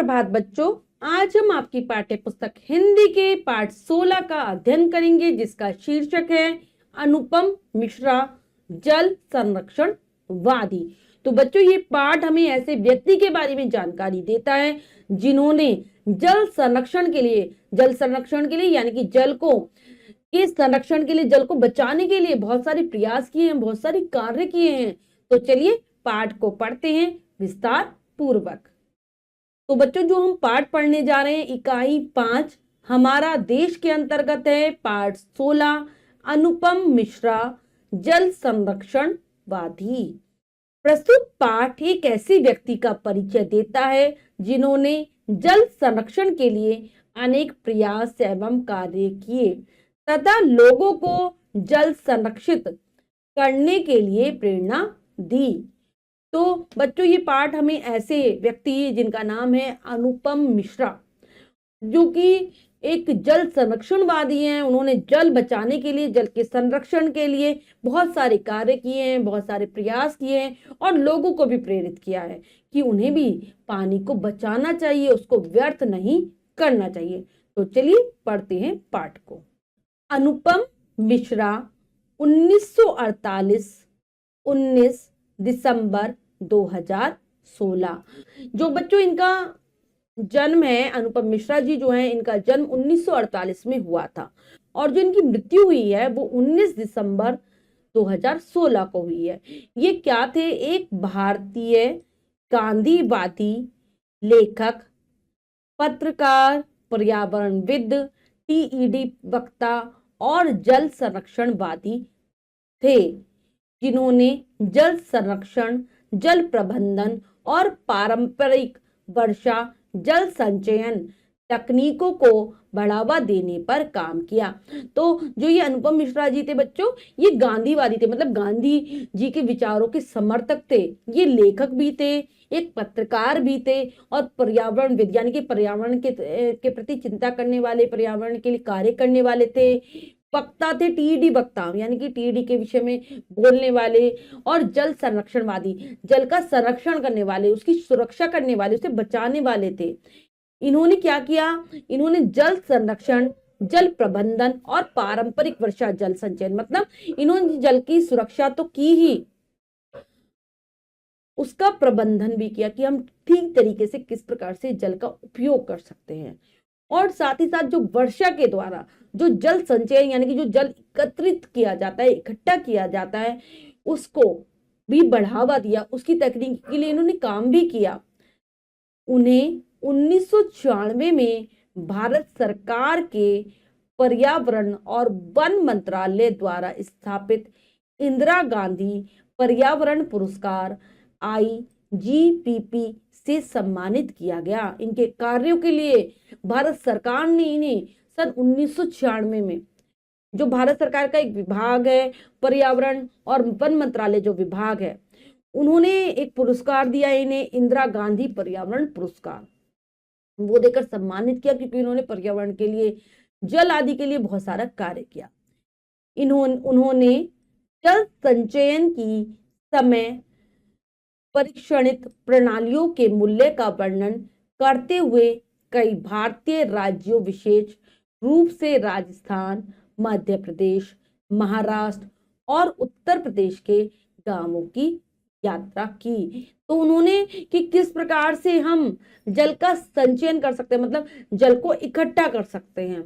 सुप्रभात बच्चों। आज हम आपकी पाठ्य पुस्तक हिंदी के पाठ 16 का अध्ययन करेंगे, जिसका शीर्षक है अनुपम मिश्रा जल संरक्षण वादी। तो बच्चों, ये पाठ हमें ऐसे व्यक्ति के बारे में जानकारी देता है जिन्होंने जल संरक्षण के लिए यानी कि जल को के संरक्षण के लिए, जल को बचाने के लिए बहुत सारे प्रयास किए हैं, बहुत सारे कार्य किए हैं। तो चलिए पाठ को पढ़ते हैं विस्तार पूर्वक। तो बच्चों, जो हम पाठ पढ़ने जा रहे हैं इकाई 5 हमारा देश के अंतर्गत है। पाठ 16 अनुपम मिश्रा जल संरक्षण वादी। प्रस्तुत पाठ एक ऐसे व्यक्ति का परिचय देता है जिन्होंने जल संरक्षण के लिए अनेक प्रयास एवं कार्य किए तथा लोगों को जल संरक्षित करने के लिए प्रेरणा दी। तो बच्चों, ये पाठ हमें ऐसे व्यक्ति जिनका नाम है अनुपम मिश्रा, जो कि एक जल संरक्षणवादी हैं। उन्होंने जल बचाने के लिए, जल के संरक्षण के लिए बहुत सारे कार्य किए हैं, बहुत सारे प्रयास किए हैं और लोगों को भी प्रेरित किया है कि उन्हें भी पानी को बचाना चाहिए, उसको व्यर्थ नहीं करना चाहिए। तो चलिए पढ़ते हैं पाठ को। अनुपम मिश्रा 1948 19 दिसंबर 2016। जो बच्चों इनका जन्म है, अनुपम मिश्रा जी जो है, इनका जन्म 1948 में हुआ था और जो इनकी मृत्यु हुई है वो 19 दिसंबर 2016 को हुई है। ये क्या थे? एक भारतीय गांधीवादी, लेखक, पत्रकार, पर्यावरणविद, टीईडी वक्ता और जल संरक्षणवादी थे, जिन्होंने जल संरक्षण, जल प्रबंधन और पारंपरिक वर्षा जल संचयन तकनीकों को बढ़ावा देने पर काम किया। तो जो ये अनुपम मिश्रा जी थे बच्चों, ये गांधीवादी थे, मतलब गांधी जी के विचारों के समर्थक थे। ये लेखक भी थे, एक पत्रकार भी थे और पर्यावरणविद यानी कि पर्यावरण के प्रति चिंता करने वाले, पर्यावरण के लिए कार्य करने वाले थे। वक्ता थे, टीईडी वक्ता यानी कि टीईडी के विषय में बोलने वाले, और जल संरक्षणवादी, जल का संरक्षण करने वाले, उसकी सुरक्षा करने वाले, उसे बचाने वाले थे। इन्होंने क्या किया? इन्होंने जल संरक्षण, जल प्रबंधन और पारंपरिक वर्षा जल संचयन, मतलब इन्होंने जल की सुरक्षा तो की ही, उसका प्रबंधन भी किया कि हम ठीक तरीके से किस प्रकार से जल का उपयोग कर सकते हैं। और साथ ही साथ जो वर्षा के द्वारा जो जल संचयन यानी कि जो जल एकत्रित किया जाता है, इकट्ठा किया जाता है, उसको भी बढ़ावा दिया। उसकी तकनीक के लिए इन्होंने काम भी किया। उन्हें 1996 में भारत सरकार के पर्यावरण और वन मंत्रालय द्वारा स्थापित इंदिरा गांधी पर्यावरण पुरस्कार IGPP से सम्मानित किया गया। इनके कार्यों के लिए भारत सरकार ने इन्हें सन 1996 में, जो भारत सरकार का एक विभाग है, पर्यावरण और वन मंत्रालय जो विभाग है, उन्होंने एक पुरस्कार दिया इन्हें, इंदिरा गांधी पर्यावरण पुरस्कार, वो देकर सम्मानित किया क्योंकि इन्होंने पर्यावरण के लिए, जल आदि के लिए बहुत सारा कार्य किया। उन्होंने जल संचयन की समय परीक्षणित प्रणालियों के मूल्य का वर्णन करते हुए कई भारतीय राज्यों, विशेष रूप से राजस्थान, मध्य प्रदेश, महाराष्ट्र और उत्तर प्रदेश के गांवों की यात्रा की। तो उन्होंने कि किस प्रकार से हम जल का संचयन कर सकते हैं, मतलब जल को इकट्ठा कर सकते हैं।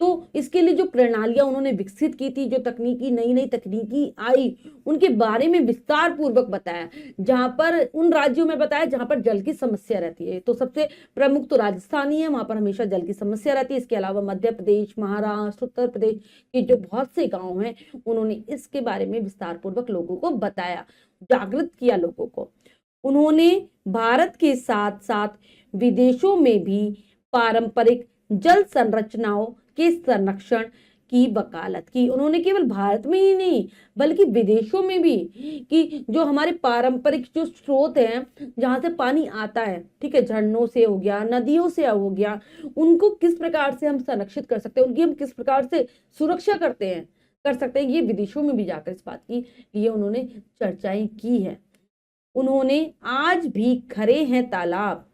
तो इसके लिए जो प्रणालियां उन्होंने विकसित की थी, जो तकनीकी नई नई तकनीकी आई, उनके बारे में विस्तार पूर्वक बताया। जहां पर उन राज्यों में बताया जहां पर जल की समस्या रहती है, तो सबसे प्रमुख तो राजस्थान ही है, वहां पर हमेशा जल की समस्या रहती है। इसके अलावा मध्य प्रदेश, महाराष्ट्र, उत्तर प्रदेश के जो बहुत से गांव हैं, उन्होंने इसके बारे में विस्तार पूर्वक लोगों को बताया, जागृत किया लोगों को। उन्होंने भारत के साथ साथ विदेशों में भी पारंपरिक जल संरचनाओं के संरक्षण की वकालत की। उन्होंने केवल भारत में ही नहीं बल्कि विदेशों में भी, कि जो हमारे पारंपरिक जो स्रोत हैं, जहां से पानी आता है, ठीक है, झरनों से हो गया, नदियों से हो गया, उनको किस प्रकार से हम संरक्षित कर सकते हैं, उनकी हम किस प्रकार से सुरक्षा कर सकते हैं, ये विदेशों में भी जाकर इस बात की लिए उन्होंने चर्चाएं की है। उन्होंने आज भी खरे हैं तालाब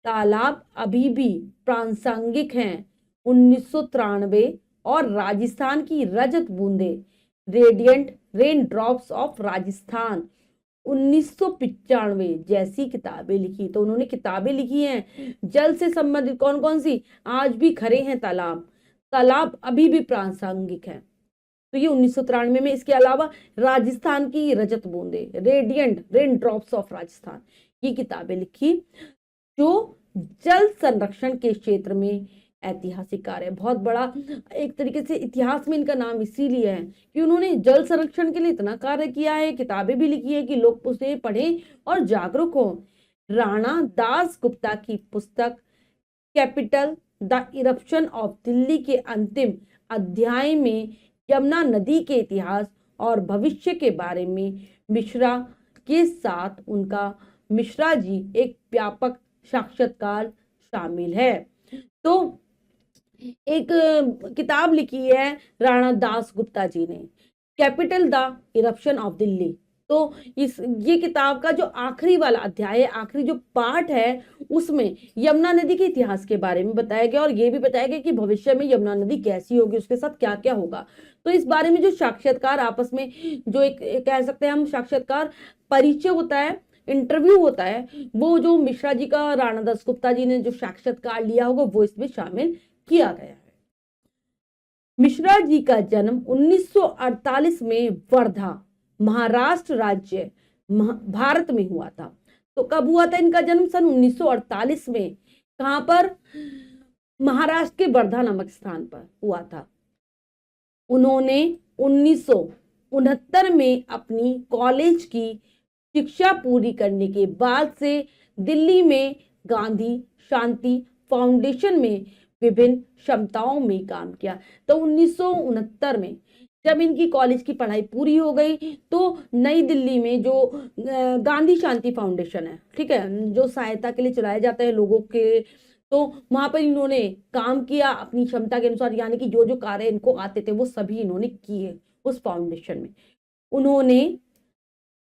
तालाब अभी भी प्रासंगिक हैं। 1993 और राजस्थान की रजत बूंदे, radiant rain drops of Rajasthan, 1995 जैसी किताबें लिखी। तो उन्होंने किताबें लिखी हैं जल से संबंधित। कौन कौन सी? आज भी खरे हैं तालाब, तालाब अभी भी प्रासंगिक हैं। तो ये 1993 में। इसके अलावा राजस्थान की रजत बूंदे, radiant rain drops of Rajasthan, ये किताबें लिखी जो जल संरक्षण के क्षेत्र में ऐतिहासिक कार्य, बहुत बड़ा एक तरीके से इतिहास में इनका नाम इसीलिए है कि उन्होंने जल संरक्षण के लिए इतना कार्य किया है, किताबें भी लिखी है कि लोग उसे पढ़ें और जागरूक हो। राणा दास गुप्ता की पुस्तक capital the eruption of Delhi के अंतिम अध्याय में यमुना नदी के इतिहास और भविष्य के बारे में मिश्रा के साथ उनका मिश्रा जी एक व्यापक साक्षात्कार शामिल है। तो एक किताब लिखी है राणा दास गुप्ता जी ने, capital the eruption of Delhi. तो ये किताब का जो आखिरी वाला अध्याय है, आखिरी जो पार्ट है, उसमें यमुना नदी के इतिहास के बारे में बताया गया और ये भी बताया गया कि भविष्य में यमुना नदी कैसी होगी, उसके साथ क्या क्या होगा। तो इस बारे में जो साक्षात्कार आपस में जो एक कह सकते हैं हम साक्षात्कार परिचय होता है, इंटरव्यू होता है, वो जो मिश्रा जी का राणा दास गुप्ता जी ने जो साक्षात्कार लिया होगा वो इसमें शामिल किया गया है। मिश्रा जी का जन्म 1948 में वर्धा, महाराष्ट्र राज्य भारत में हुआ था। तो कब हुआ था इनका जन्म? सन 1948 में। कहां पर? महाराष्ट्र के वर्धा नामक स्थान पर हुआ था। उन्होंने 1969 में अपनी कॉलेज की शिक्षा पूरी करने के बाद से दिल्ली में गांधी शांति फाउंडेशन में विभिन्न क्षमताओं में काम किया। तो 1969 में जब इनकी कॉलेज की पढ़ाई पूरी हो गई तो नई दिल्ली में जो गांधी शांति फाउंडेशन है, ठीक है, जो सहायता के लिए चलाया जाता है लोगों के, तो वहां पर इन्होंने काम किया अपनी क्षमता के अनुसार, यानी कि जो जो कार्य इनको आते थे वो सभी इन्होंने किए उस फाउंडेशन में। उन्होंने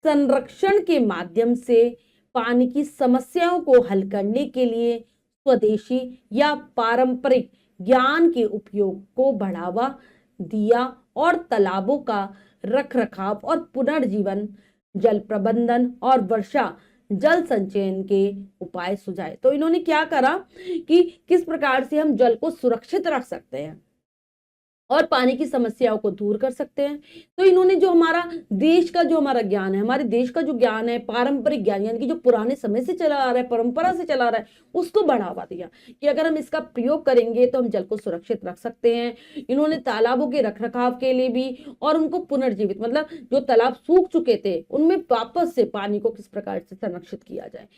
संरक्षण के माध्यम से पानी की समस्याओं को हल करने के लिए स्वदेशी या पारंपरिक ज्ञान के उपयोग को बढ़ावा दिया और तालाबों का रखरखाव और पुनर्जीवन, जल प्रबंधन और वर्षा जल संचयन के उपाय सुझाए। तो इन्होंने क्या करा कि किस प्रकार से हम जल को सुरक्षित रख सकते हैं और पानी की समस्याओं को दूर कर सकते हैं। तो इन्होंने जो हमारा देश का जो हमारा ज्ञान है, हमारे देश का जो ज्ञान है, पारंपरिक ज्ञान, यानी कि जो पुराने समय से चला आ रहा है, परंपरा से चला आ रहा है, उसको बढ़ावा दिया कि अगर हम इसका प्रयोग करेंगे तो हम जल को सुरक्षित रख सकते हैं। इन्होंने तालाबों के रखरखाव के लिए भी और उनको पुनर्जीवित, मतलब जो तालाब सूख चुके थे उनमें वापस से पानी को किस प्रकार से संरक्षित किया जाए,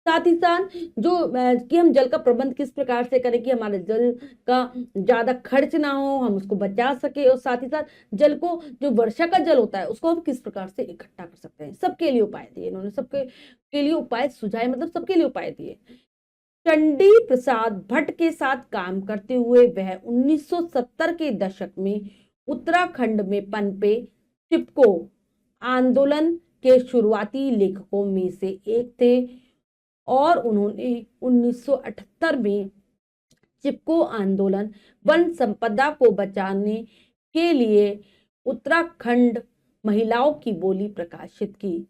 साथ ही साथ जो कि हम जल का प्रबंध किस प्रकार से करें कि हमारे जल का ज्यादा खर्च ना हो, हम उसको बचा सके, और साथ ही साथ जल को, जो वर्षा का जल होता है, उसको हम किस प्रकार से इकट्ठा कर सकते हैं। सबके लिए उपाय दिए इन्होंने, सबके लिए उपाय सुझाए, मतलब सबके लिए उपाय दिए। चंडी प्रसाद भट्ट के साथ काम करते हुए वह 1970 के दशक में उत्तराखंड में पनपे चिपको आंदोलन के शुरुआती लेखकों में से एक थे और उन्होंने 1978 में चिपको आंदोलन, वन संपदा को बचाने के लिए उत्तराखंड महिलाओं की बोली प्रकाशित की।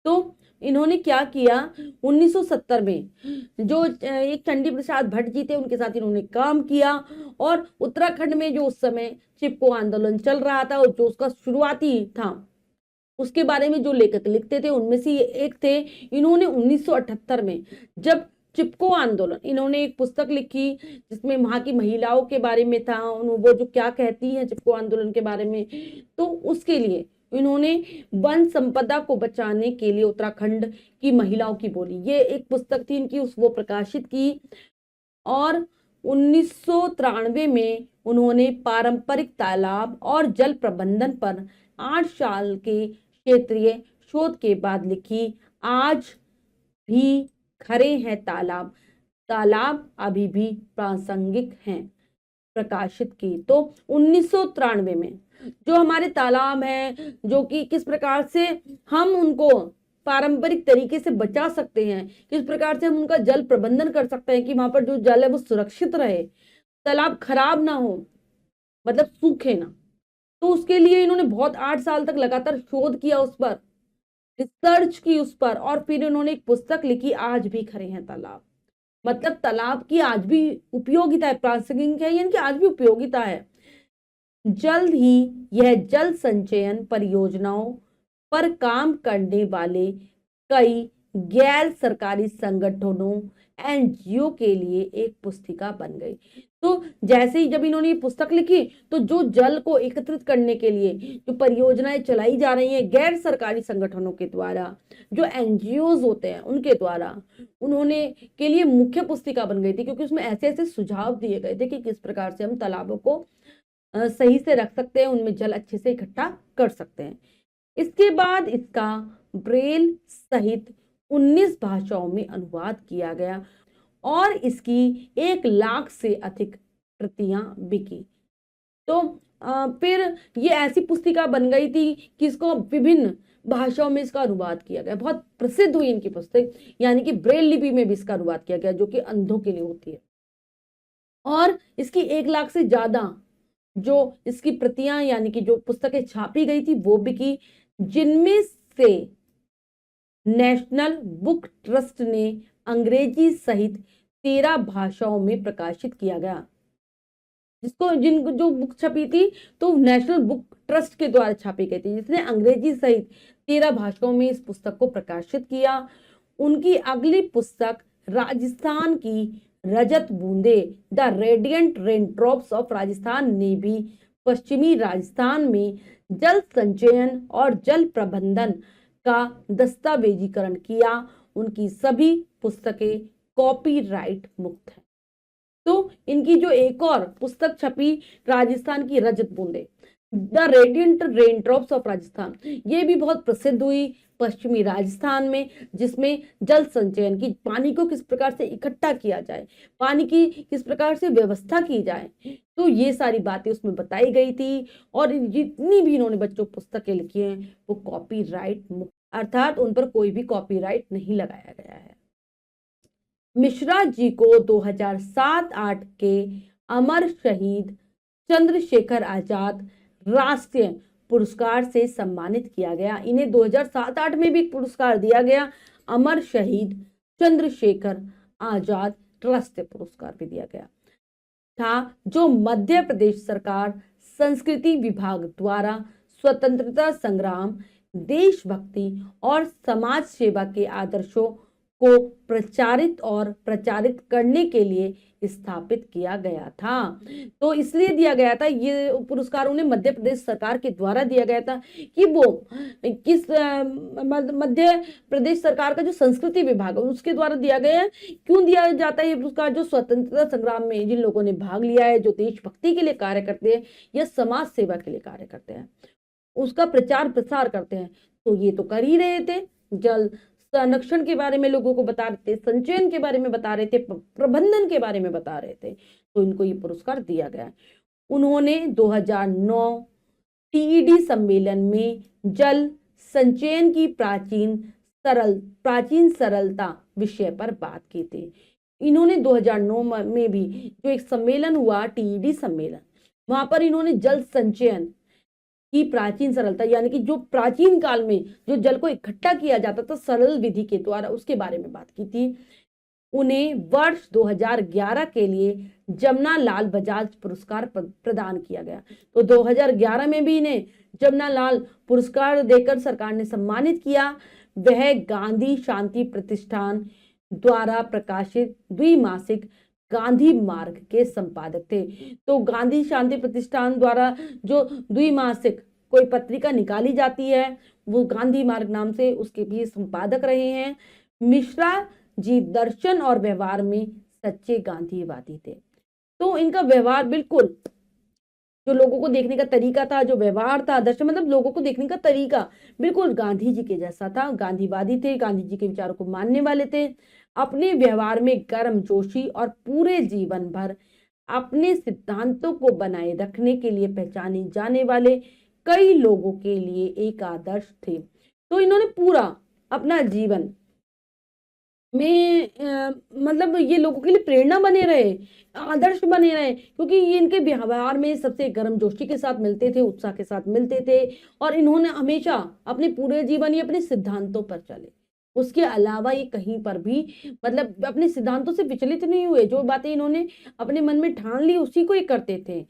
तो इन्होंने क्या किया, 1970 में जो एक चंडी प्रसाद भट्ट जी थे उनके साथ इन्होंने काम किया और उत्तराखंड में जो उस समय चिपको आंदोलन चल रहा था और जो उसका शुरुआती था उसके बारे में जो लेखक लिखते थे उनमें से ये एक थे। इन्होंने 1978 में जब चिपको आंदोलन, इन्होंने एक पुस्तक लिखी जिसमें वहां की महिलाओं के बारे में था, वो जो क्या कहती हैं चिपको आंदोलन के बारे में, तो उसके लिए इन्होंने वन संपदा को बचाने के लिए उत्तराखंड की महिलाओं की बोली, ये एक पुस्तक थी इनकी, वो प्रकाशित की। और 1993 में उन्होंने पारंपरिक तालाब और जल प्रबंधन पर 8 साल के क्षेत्रीय शोध के बाद लिखी आज भी खरे हैं तालाब, तालाब अभी भी प्रासंगिक हैं, प्रकाशित की। तो 1993 में जो हमारे तालाब हैं, जो कि किस प्रकार से हम उनको पारंपरिक तरीके से बचा सकते हैं, किस प्रकार से हम उनका जल प्रबंधन कर सकते हैं कि वहां पर जो जल है वो सुरक्षित रहे, तालाब खराब ना हो, मतलब सूखे ना। तो उसके लिए इन्होंने बहुत 8 साल तक लगातार शोध किया उस पर, रिसर्च की उस पर, और फिर इन्होंने एक पुस्तक लिखी, आज भी खड़े हैं तालाब। मतलब तालाब की आज भी उपयोगिता है, प्रासंगिक है, यानी कि आज भी उपयोगिता है। जल्द ही यह जल संचयन परियोजनाओं पर काम करने वाले कई गैर सरकारी संगठनों एनजीओ के लिए एक पुस्तिका बन गई। तो जैसे ही जब इन्होंने ये पुस्तक लिखी, तो जो जल को एकत्रित करने के लिए जो परियोजनाएं चलाई जा रही हैं गैर सरकारी संगठनों के द्वारा, जो एनजीओज होते हैं उनके द्वारा, उन्होंने के लिए मुख्य पुस्तिका बन गई थी, क्योंकि उसमें ऐसे ऐसे सुझाव दिए गए थे कि किस प्रकार से हम तालाबों को सही से रख सकते हैं, उनमें जल अच्छे से इकट्ठा कर सकते हैं। इसके बाद इसका ब्रेल सहित 19 भाषाओं में अनुवाद किया गया और इसकी 1 लाख से अधिक प्रतियां बिकी। तो फिर ये ऐसी पुस्तिका बन गई थी कि इसको विभिन्न भाषाओं में इसका अनुवाद किया गया, बहुत प्रसिद्ध हुई इनकी पुस्तक, यानी कि ब्रेल लिपि में भी इसका अनुवाद किया गया, जो कि अंधों के लिए होती है। और इसकी 1 लाख से ज्यादा जो इसकी प्रतियां, यानी कि जो पुस्तकें छापी गई थी वो बिकी, जिनमें से नेशनल बुक ट्रस्ट ने अंग्रेजी सहित 13 भाषाओं में प्रकाशित किया गया। जो बुक छपी थी तो नेशनल बुक ट्रस्ट के द्वारा छापी गई थी, जिसने अंग्रेजी सहित 13 भाषाओं में इस पुस्तक को प्रकाशित किया। उनकी अगली पुस्तक राजस्थान की रजत बूंदे, the radiant raindrops of Rajasthan, ने भी पश्चिमी राजस्थान में जल संचयन और जल प्रबंधन का दस्तावेजीकरण किया। उनकी सभी पुस्तकें कॉपीराइट मुक्त हैं। तो इनकी जो एक और पुस्तक छपी, राजस्थान की रजत बूंदे, the radiant raindrops of Rajasthan, ये भी बहुत प्रसिद्ध हुई पश्चिमी राजस्थान में, जिसमें जल संचयन की, पानी को किस प्रकार से इकट्ठा किया जाए, पानी की किस प्रकार से व्यवस्था की जाए, तो ये सारी बातें उसमें बताई गई थी। और जितनी भी इन्होंने बच्चों पुस्तकें लिखी हैं वो कॉपीराइट मुक्त, अर्थात उन पर कोई भी कॉपीराइट नहीं लगाया गया है। मिश्रा जी को 2007-8 के अमर शहीद चंद्रशेखर आजाद राष्ट्रीय पुरस्कार से सम्मानित किया गया। इन्हें 2007-8 में भी पुरस्कार दिया गया, अमर शहीद चंद्रशेखर आजाद राष्ट्रीय पुरस्कार भी दिया गया था, जो मध्य प्रदेश सरकार संस्कृति विभाग द्वारा स्वतंत्रता संग्राम, देशभक्ति और समाज सेवा के आदर्शों को प्रचारित करने के लिए स्थापित किया गया था। तो इसलिए दिया गया था, ये पुरस्कार उन्हें मध्य प्रदेश सरकार के द्वारा दिया गया था कि वो किस मध्य प्रदेश सरकार का जो संस्कृति विभाग है उसके द्वारा दिया गया है। क्यों दिया जाता है ये पुरस्कार? जो स्वतंत्रता संग्राम में जिन लोगों ने भाग लिया है, जो देशभक्ति के लिए कार्य करते हैं या समाज सेवा के लिए कार्य करते हैं, उसका प्रचार प्रसार करते हैं। तो ये तो कर ही रहे थे, जल संरक्षण के बारे में लोगों को बता रहे थे, संचयन के बारे में बता रहे थे, प्रबंधन के बारे में बता रहे थे, तो इनको ये पुरस्कार दिया गया। उन्होंने 2009 टीईडी सम्मेलन में जल संचयन की प्राचीन सरलता विषय पर बात की थी। इन्होंने 2009 में भी जो एक सम्मेलन हुआ, टीईडी सम्मेलन, वहां पर इन्होंने जल संचयन की प्राचीन सरलता, यानी कि जो प्राचीन काल में जो जल को इकट्ठा किया जाता था सरल विधि के द्वारा, उसके बारे में बात की थी। उन्हें वर्ष 2011 के लिए जमुना लाल बजाज पुरस्कार प्रदान किया गया। तो 2011 में भी इन्हें जमुना लाल पुरस्कार देकर सरकार ने सम्मानित किया। वह गांधी शांति प्रतिष्ठान द्वारा प्रकाशित द्विमासिक गांधी मार्ग के संपादक थे। तो गांधी शांति प्रतिष्ठान द्वारा जो द्विमासिक कोई पत्रिका निकाली जाती है, वो गांधी मार्ग नाम से, उसके भी संपादक रहे हैं। मिश्रा जी दर्शन और व्यवहार में सच्चे गांधीवादी थे। तो इनका व्यवहार बिल्कुल, जो लोगों को देखने का तरीका था, जो व्यवहार था, दर्शन मतलब लोगों को देखने का तरीका बिल्कुल गांधी जी के जैसा था। गांधीवादी थे, गांधी जी के विचारों को मानने वाले थे। अपने व्यवहार में गर्मजोशी और पूरे जीवन भर अपने सिद्धांतों को बनाए रखने के लिए पहचाने जाने वाले कई लोगों के लिए एक आदर्श थे। तो इन्होंने पूरा अपना जीवन में मतलब ये लोगों के लिए प्रेरणा बने रहे, आदर्श बने रहे, क्योंकि ये इनके व्यवहार में सबसे गर्मजोशी के साथ मिलते थे, उत्साह के साथ मिलते थे, और इन्होंने हमेशा अपने पूरे जीवन ही अपने सिद्धांतों पर चले। उसके अलावा ये कहीं पर भी मतलब अपने सिद्धांतों से विचलित नहीं हुए। जो बातें इन्होंने अपने मन में ठान ली उसी को ये करते थे।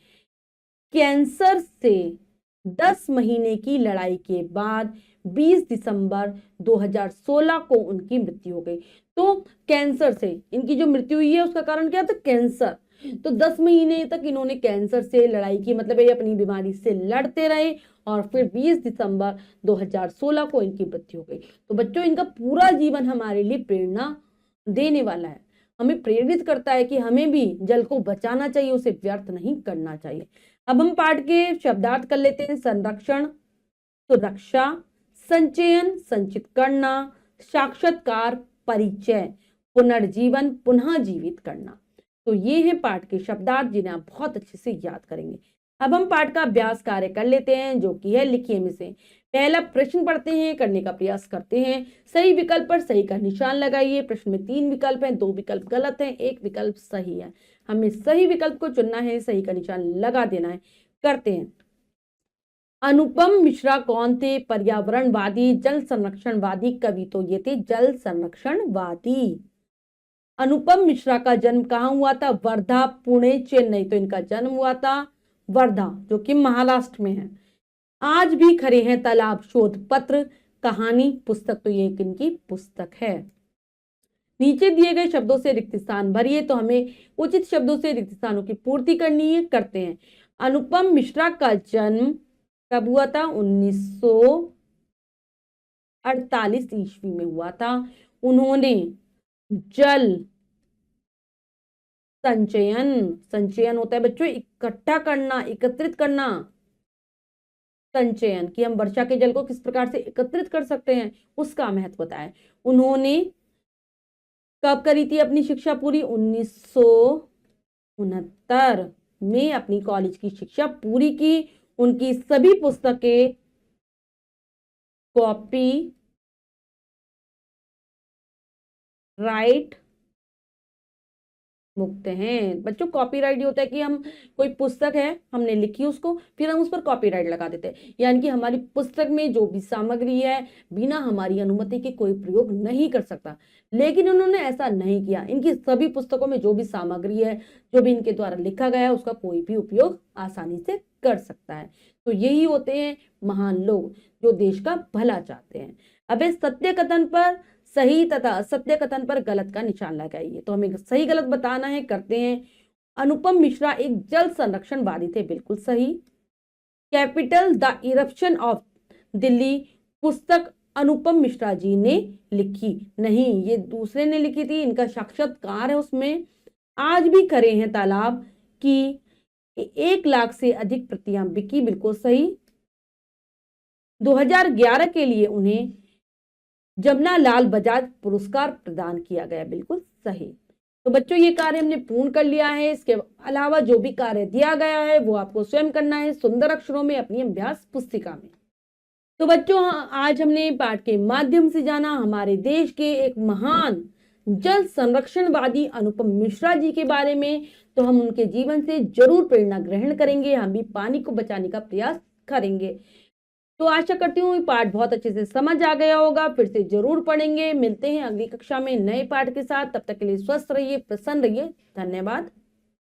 कैंसर से 10 महीने की लड़ाई के बाद 20 दिसंबर 2016 को उनकी मृत्यु हो गई। तो कैंसर से इनकी जो मृत्यु हुई है उसका कारण क्या था? कैंसर। तो 10 महीने तक इन्होंने कैंसर से लड़ाई की, मतलब ये अपनी बीमारी से लड़ते रहे, और फिर 20 दिसंबर 2016 को इनकी मृत्यु हो गई। तो बच्चों, इनका पूरा जीवन हमारे लिए प्रेरणा देने वाला है, हमें प्रेरित करता है कि हमें भी जल को बचाना चाहिए, उसे व्यर्थ नहीं करना चाहिए। अब हम पाठ के शब्दार्थ कर लेते हैं। संरक्षण, सुरक्षा, संचयन, संचित करना, साक्षात्कार, परिचय, पुनर्जीवन, पुनः जीवित करना। तो ये है पाठ के शब्दार्थ जिन्हें आप बहुत अच्छे से याद करेंगे। अब हम पाठ का अभ्यास कार्य कर लेते हैं, जो कि है लिखिए में से। पहला प्रश्न पढ़ते हैं, करने का प्रयास करते हैं। सही विकल्प पर सही का निशान लगाइए। प्रश्न में 3 विकल्प हैं, 2 विकल्प गलत हैं, 1 विकल्प सही है। हमें सही विकल्प को चुनना है, सही का निशान लगा देना है। करते हैं। अनुपम मिश्रा कौन थे? पर्यावरणवादी, जल संरक्षणवादी कवि। तो ये थे जल संरक्षणवादी। अनुपम मिश्रा का जन्म कहाँ हुआ था? वर्धा, पुणे, चेन्नई। तो इनका जन्म हुआ था वर्धा, जो कि महाराष्ट्र में है। आज भी खड़े हैं तालाब, शोध पत्र, कहानी, पुस्तक। तो ये इनकी पुस्तक है। नीचे दिए गए शब्दों से रिक्त स्थान भरिए। तो हमें उचित शब्दों से रिक्त स्थानों की पूर्ति करनी है। करते हैं। अनुपम मिश्रा का जन्म कब हुआ था? 1948 ईस्वी में हुआ था। उन्होंने जल संचयन, संचयन होता है बच्चों इकट्ठा करना, एकत्रित करना। संचयन कि हम वर्षा के जल को किस प्रकार से एकत्रित कर सकते हैं, उसका महत्व बताया। उन्होंने कब करी थी अपनी शिक्षा पूरी? 1969 में अपनी कॉलेज की शिक्षा पूरी की। उनकी सभी पुस्तकें कॉपी राइट मुक्त हैं। बच्चों, कॉपीराइट ये होता है कि हम कोई पुस्तक है, हमने लिखी उसको, फिर हम उस पर कॉपीराइट लगा देते हैं, यानी कि हमारी पुस्तक में जो भी सामग्री है बिना हमारी अनुमति के कोई प्रयोग नहीं कर सकता। लेकिन उन्होंने ऐसा नहीं किया। इनकी सभी पुस्तकों में जो भी सामग्री है, जो भी इनके द्वारा लिखा गया है, उसका कोई भी उपयोग आसानी से कर सकता है। तो यही होते हैं महान लोग, जो देश का भला चाहते हैं। अब इस सत्य कथन पर सही तथा असत्य कथन पर गलत का निशान लगाइए। तो हमें सही गलत बताना है। करते हैं। अनुपम मिश्रा एक जल संरक्षणवादी थे, बिल्कुल सही। Capital the eruption of Delhi पुस्तक अनुपम मिश्रा जी ने लिखी नहीं, ये दूसरे ने लिखी थी, इनका साक्षात्कार है उसमें। आज भी खड़े हैं तालाब की 1 लाख से अधिक प्रतियां बिकी, बिल्कुल सही। 2011 के लिए उन्हें जमनालाल बजाज पुरस्कार प्रदान किया गया, बिल्कुल सही। तो बच्चों, ये कार्य हमने पूर्ण कर लिया है। इसके अलावा जो भी कार्य दिया गया है वो आपको स्वयं करना है सुंदर अक्षरों में अपनी अभ्यास पुस्तिका में। तो बच्चों, आज हमने पाठ के माध्यम से जाना हमारे देश के एक महान जल संरक्षणवादी अनुपम मिश्रा जी के बारे में। तो हम उनके जीवन से जरूर प्रेरणा ग्रहण करेंगे, हम भी पानी को बचाने का प्रयास करेंगे। तो आशा करती हूँ पाठ बहुत अच्छे से समझ आ गया होगा। फिर से जरूर पढ़ेंगे। मिलते हैं अगली कक्षा में नए पाठ के साथ। तब तक के लिए स्वस्थ रहिए, प्रसन्न रहिए। धन्यवाद।